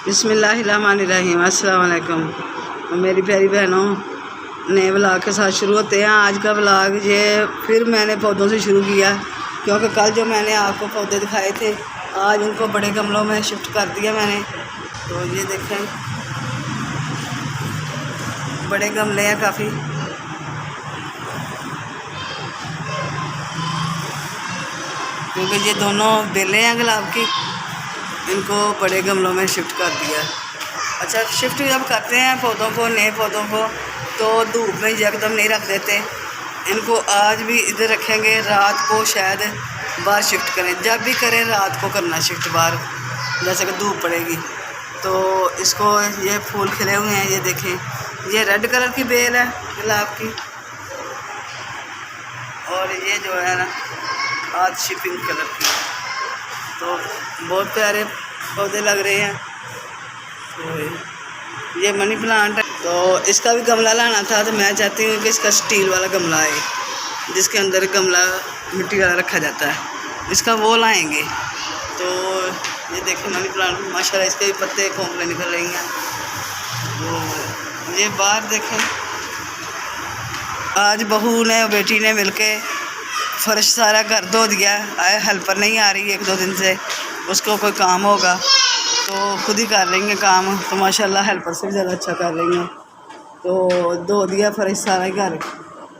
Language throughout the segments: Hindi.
बिस्मिल्लाहिर्रहमानिर्रहीम। अस्सलाम वालेकुम मेरी प्यारी बहनों, नए व्लॉग के साथ शुरू होते हैं। आज का व्लॉग ये फिर मैंने पौधों से शुरू किया, क्योंकि कल जो मैंने आपको पौधे दिखाए थे आज उनको बड़े गमलों में शिफ्ट कर दिया मैंने। तो ये देखें, बड़े गमले हैं काफ़ी। क्योंकि ये दोनों बेलें हैं गुलाब की, इनको बड़े गमलों में शिफ्ट कर दिया। अच्छा, शिफ्ट जब करते हैं पौधों को, नए पौधों को, तो धूप में एकदम नहीं रख देते इनको। आज भी इधर रखेंगे, रात को शायद बाहर शिफ्ट करें। जब भी करें रात को करना शिफ्ट बाहर, जैसे कि धूप पड़ेगी। तो इसको, ये फूल खिले हुए हैं, ये देखें, ये रेड कलर की बेल है गुलाब की, और ये जो है ना आज पिंक कलर की। तो बहुत प्यारे पौधे लग रहे हैं। तो ये मनी प्लांट है, तो इसका भी गमला लाना था। तो मैं चाहती हूँ कि इसका स्टील वाला गमला आए, जिसके अंदर गमला मिट्टी वाला रखा जाता है, इसका वो लाएंगे। तो ये देखें मनी प्लांट, माशाल्लाह इसके भी पत्ते खोखले निकल रही हैं। तो ये बाहर देखें, आज बहू ने बेटी ने मिलके फर्श सारा घर धो दिया। आए हेल्पर नहीं आ रही 1-2 दिन से, उसको कोई काम होगा तो खुद ही कर लेंगे काम। तो माशाल्लाह हेल्पर से भी ज़्यादा अच्छा कर रही हैं। तो धो दिया फर्श सारा ही घर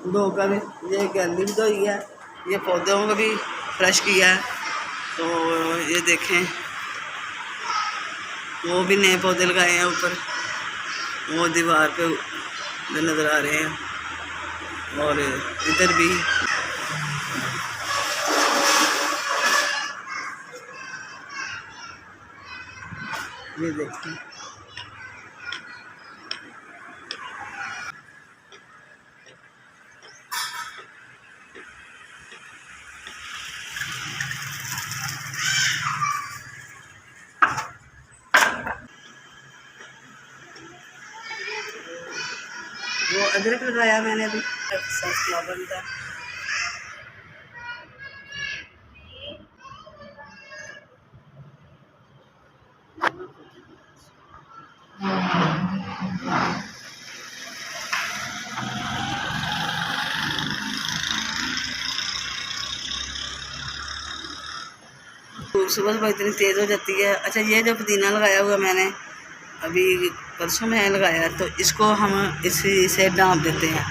धो कर, ये गैलरी भी धोई है, ये पौधों को भी फ्रेश किया है। तो ये देखें, वो भी नए पौधे लगाए हैं ऊपर, वो दीवार पे नज़र आ रहे हैं, और इधर भी। ये देखिए, वो अदरक लगाया मैंने अभी, सनफ्लावर का। सुबह सुबह इतनी तेज़ हो जाती है। अच्छा, ये जो पुदीना लगाया हुआ मैंने अभी परसों में लगाया, तो इसको हम इसी से डांप देते हैं,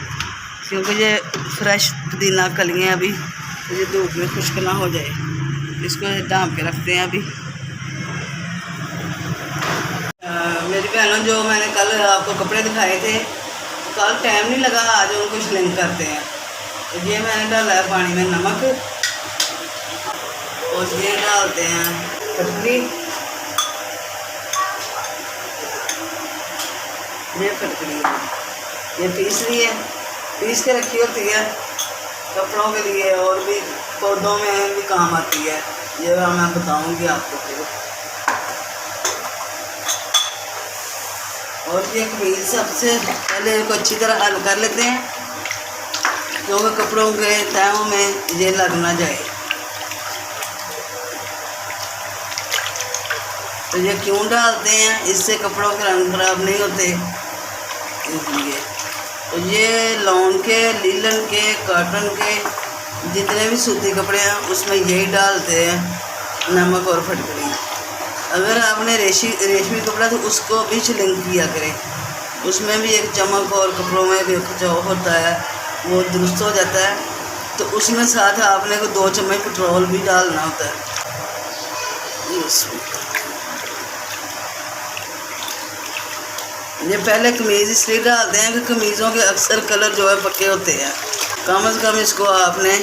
क्योंकि ये फ्रेश पुदीना कलियाँ अभी ये धूप में खुश्क ना हो जाए, इसको डांप के रखते हैं अभी। मेरी बहनों, जो मैंने कल आपको कपड़े दिखाए थे, कल टाइम नहीं लगा, आज उनको श्लिंग करते हैं। तो ये मैंने डाला है पानी में नमक, और ये डालते हैं फटकरी, ये फटकरी ये पीस ली है, पीस के रखी होती है कपड़ों के लिए, और भी पौधों में भी काम आती है। ये मैं बताऊंगी आपको फिर। और ये कमीज सबसे पहले इसको अच्छी तरह हल कर लेते हैं, क्योंकि कपड़ों के तहों में ये लग ना जाए। तो ये क्यों डालते हैं, इससे कपड़ों के रंग खराब नहीं होते इसलिए। तो ये लॉन के, लीलन के, कॉटन के, जितने भी सूती कपड़े हैं उसमें यही डालते हैं, नमक और फटकरी। अगर आपने रेशमी कपड़ा तो उसको भी श्लिंग किया करें, उसमें भी एक चमक, और कपड़ों में भी जो होता है वो दुरुस्त हो जाता है। तो उसमें साथ आपने को 2 चम्मच पेट्रोल भी डालना होता है। ये पहले कमीज़ इसलिए डालते हैं कि कमीज़ों के अक्सर कलर जो है पक्के होते हैं। कम से कम इसको आपने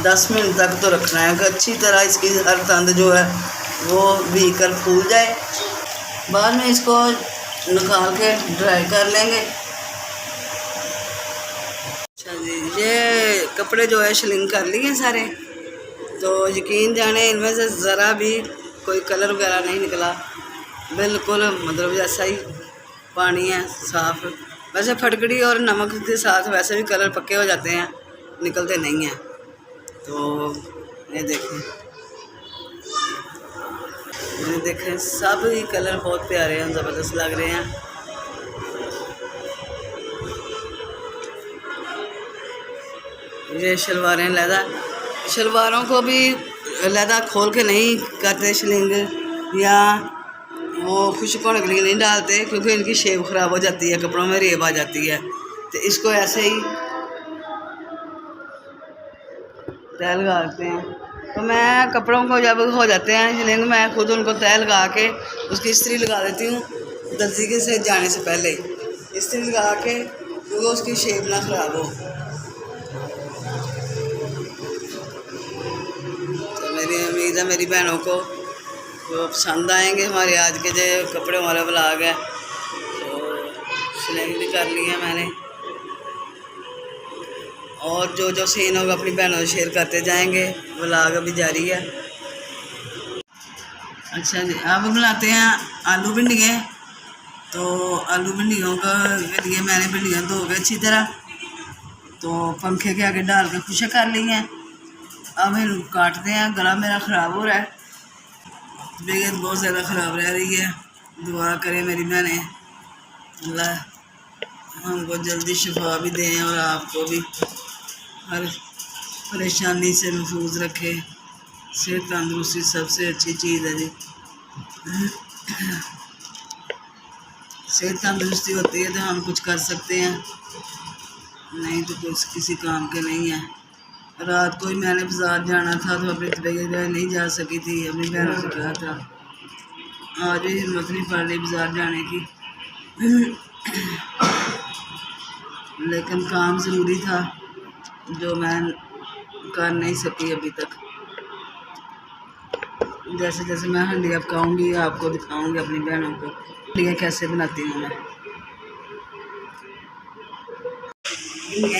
10 मिनट तक तो रखना है कि अच्छी तरह इसकी हर तंद जो है वो भी कर फूल जाए। बाद में इसको निकाल के ड्राई कर लेंगे। अच्छा जी, ये कपड़े जो है श्लिंग कर लिए सारे। तो यकीन जाने, इनमें से ज़रा भी कोई कलर वगैरह नहीं निकला, बिल्कुल मतलब जैसा ही पानी है, साफ़। वैसे फटकड़ी और नमक के साथ वैसे भी कलर पक्के हो जाते हैं, निकलते नहीं हैं। तो ये देखें, ये देखें सब ही कलर बहुत प्यारे हैं, ज़बरदस्त लग रहे हैं। ये शलवारें लहदा, शलवारों को भी लहदा खोल के नहीं करते शलिंग, या वो खुश्क होने के लिए नहीं डालते, क्योंकि इनकी शेप ख़राब हो जाती है, कपड़ों में रेब आ जाती है। तो इसको ऐसे ही तय लगाते हैं। तो मैं कपड़ों को जब हो जाते हैं शलिंग, मैं खुद उनको तय लगा के उसकी इस्त्री लगा देती हूँ दर्जी के से जाने से पहले, इस्त्री लगा के, क्योंकि उसकी शेप ना ख़राब हो। तो मेरी उम्मीद है मेरी बहनों को वो पसंद आएंगे हमारे आज के जो कपड़े वाला ब्लॉग है। तो सिलाई भी कर ली है मैंने, और जो सीन होगा अपनी बहनों से शेयर करते जाएंगे, ब्लॉग अभी जारी है। अच्छा जी, अब बनाते हैं आलू भिंडियाँ। तो आलू भिंडियों का लिए मैंने भिंडियाँ धो के अच्छी तरह तो पंखे के आगे डाल के खुश कर ली हैं। अब इन काटते हैं। गला मेरा ख़राब हो रहा है, तबीयत बहुत ज़्यादा ख़राब रह रही है। दुआ करें मेरी बहनें, अल्लाह हमको जल्दी शिफा भी दें और आपको भी हर परेशानी से महफूज रखे। सेहत तंदुरुस्ती सबसे अच्छी चीज़ है जी। सेहत तंदुरुस्ती होती है तो हम कुछ कर सकते हैं, नहीं तो कुछ किसी काम के नहीं है। रात को ही मैंने बाज़ार जाना था तो अपनी तबीयत नहीं जा सकी थी, अपनी बहनों से कहा था। आज भी हिम्मत नहीं पड़ रही बाज़ार जाने की, लेकिन काम ज़रूरी था जो मैं कर नहीं सकी अभी तक। जैसे जैसे मैं हंडिया पकाऊंगी आपको दिखाऊंगी अपनी बहनों को हंडिया कैसे बनाती हूँ मैं।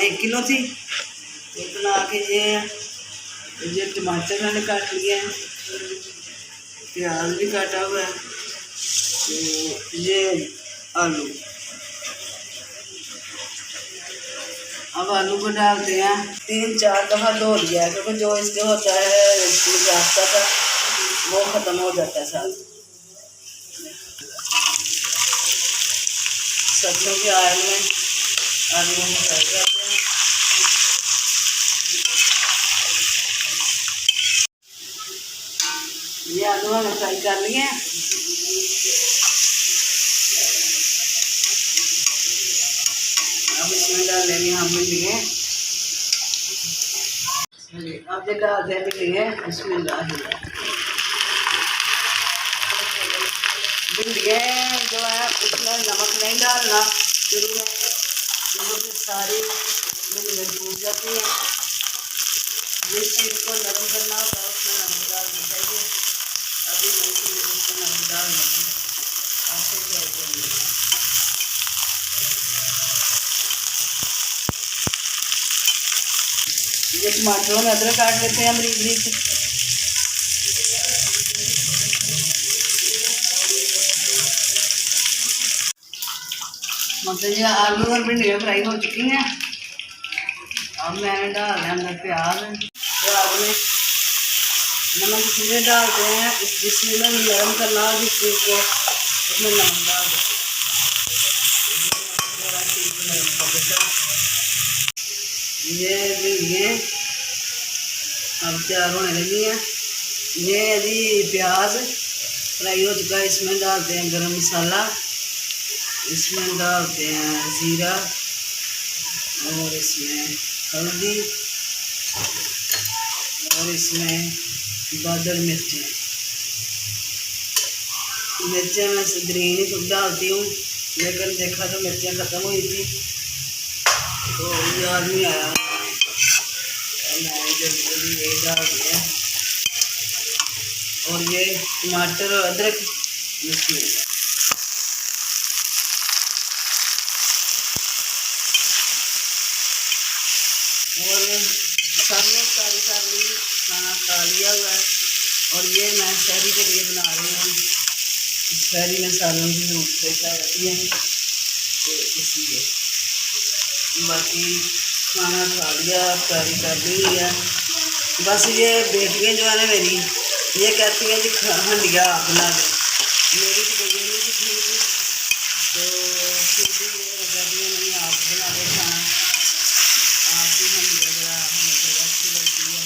1 किलो थी तो बना के ये टमाटर मैंने काट लिए हैं, प्याज भी काटा हुआ है, तो ये आलू। अब आलू को डालते हैं। 3-4 दफ़ा धो लिया है, क्योंकि जो इसके होता है रास्ता का वो ख़त्म हो जाता है साथ। सरसों के ऑयल में आलू को फ्राई करते हैं। ये आलू हमने फ्राई कर लिए हैं। अब इसमें डाल लेंगे हम भिंडियाँ। अब ये डालते हैं भिंडियाँ। बिस्मिल्लाह। भिंडियाँ जो है उसमें नमक नहीं डालना शुरू में, क्योंकि सारी भिंडियाँ टूट जाती हैं। जिस चीज़ को नरम करना होता है उसमें नमक डालना चाहिए। अभी नहीं चाहिए उसमें नमक डालना ऐसे फ्राई करेंगे। ये टमाटरों में अदरक काट लेते हैं बरीक बरीक। मतलब ये आलू और भिंडियाँ फ्राई हो चुकी हैं। अब मैंने डाल दिया अंदर प्याज में नमक इसलिए डालते हैं जिसमें नरम करना हो जिस चीज़ को, उसमें नमक डाल देते ये अब तैयार होने लगी हैं। ये यदि प्याज फ्राई हो चुका है, इसमें डालते हैं गरम मसाला, इसमें डालते हैं ज़ीरा, और इसमें हल्दी, और इसमें दादर मिर्चें मैं ग्रीन ही खूब डालती हूँ, लेकिन देखा तो मिर्चें ख़त्म हुई थी तो याद नहीं आया, मैंने जल्दी यही डाल दिया। और ये टमाटर और अदरक इसमें और सबने सारी कर ली, खाना खा लिया हुआ है। और ये मैं शहरी के लिए बना रही हूँ। शहरी में सालों की जरूरत पेश आ जाती है, तो इसलिए बाकी खाना खा लिया, फ्राई कर ली है। बस ये बेटियाँ जो है ना मेरी, ये कहती हैं जी हंडिया आप बना दे, मेरी तो कोई नहीं सीखी थी, तो फिर भी ये कहती है नहीं आप बना दे खाना, आपकी हंडिया जरा हमें ज़्यादा अच्छी लगती है,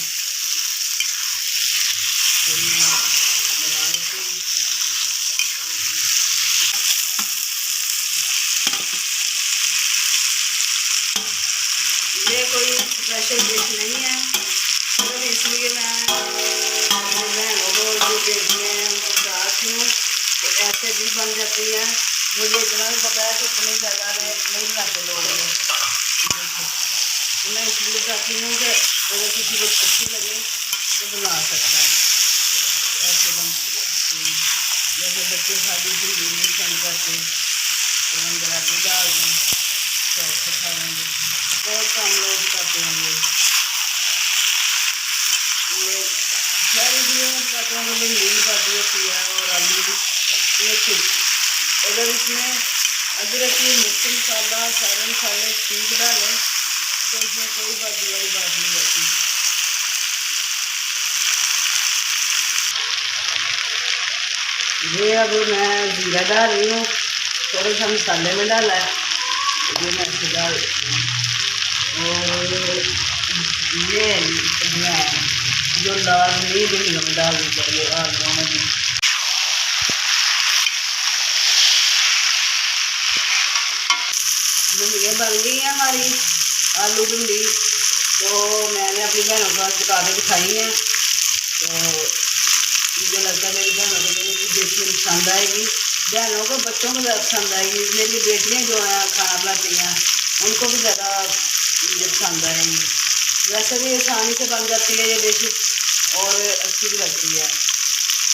तो मैं बना देती हूँ। ये कोई स्पेशल डिश नहीं है, तो इसलिए मैं अपनी बहनों को जो बेटियाँ हैं उनको बताती हूँ कि ऐसे भी बन जाती है। मुझे इतना भी पता है कि इतनी ज़्यादा नहीं बनाते लोग हैं, तो मैं इसलिए बताती हूँ कि अगर किसी को अच्छी लगे तो बना सकता है, ऐसे बनती है। जैसे बच्चे खाली भिंडी नहीं पसंद करते तो हम जरा भी डाल दें तो अच्छा खा लेंगे, बहुत कम लोग खाते होंगे ये सारी चीज़ें खाते हैं, भिंडी भी खाती होती है और आलू भी, लेकिन अगर इसमें अदरक की मिर्च मसाला सारे मसाले ठीक डालें तो इसमें कोई बाजी वाली बात नहीं रहती। ये अब मैं जीरा डाल रही हूँ, थोड़ा सा मसाले में डाला है, ये मैं इसे डाल और ये धनिया जो लाल नहीं भिंडियों में डालनी चाहिए आलूओं में भी। भिंडियाँ बन गई हैं हमारी आलू भिंडी, तो मैंने अपनी बहनों को पका के दिखाई हैं, तो मुझे लगता है मेरी बहनों को मेरी बेटियाँ पसंद आएगी, बहनों को बच्चों को ज़्यादा पसंद आएगी, मेरी बेटियाँ जो हैं खाना बनाती हैं उनको भी ज़्यादा मुझे पसंद आएगी। वैसे भी आसानी से बन जाती है ये डिश और अच्छी भी लगती है,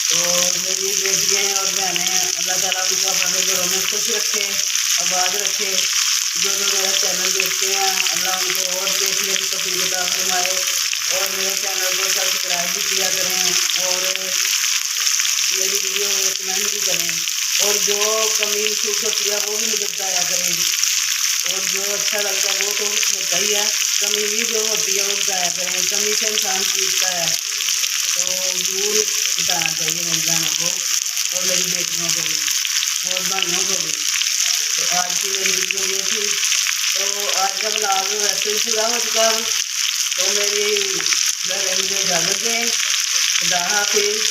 तो मेरी बेटियाँ और बहनें अल्लाह ताला उनको अपने घरों में खुश रखे, आबाद रखे। जो मेरा चैनल देखते हैं अल्लाह उनको और देखने की तौफीक अता फरमाए और मेरे चैनल को सब्सक्राइब भी किया करें और मेरी वीडियो में कमेंट भी करें और जो कमी महसूस होती है वो भी मुझे बताया करें और जो अच्छा लगता है वो तो होता ही है, कमी भी जो होती है वो बताया करें, कमी से इंसान सीखता है, तो ज़रूर बताना चाहिए मेरी बहनों को और मेरी बेटियों को भी और भाइयों को भी। तो आज की मेरी वीडियो ये थी, तो आज का ब्लॉग वैसे ही पूरा हो चुका हूँ, तो मेरी मुझे इजाज़त दें, खुदा हाफिज़।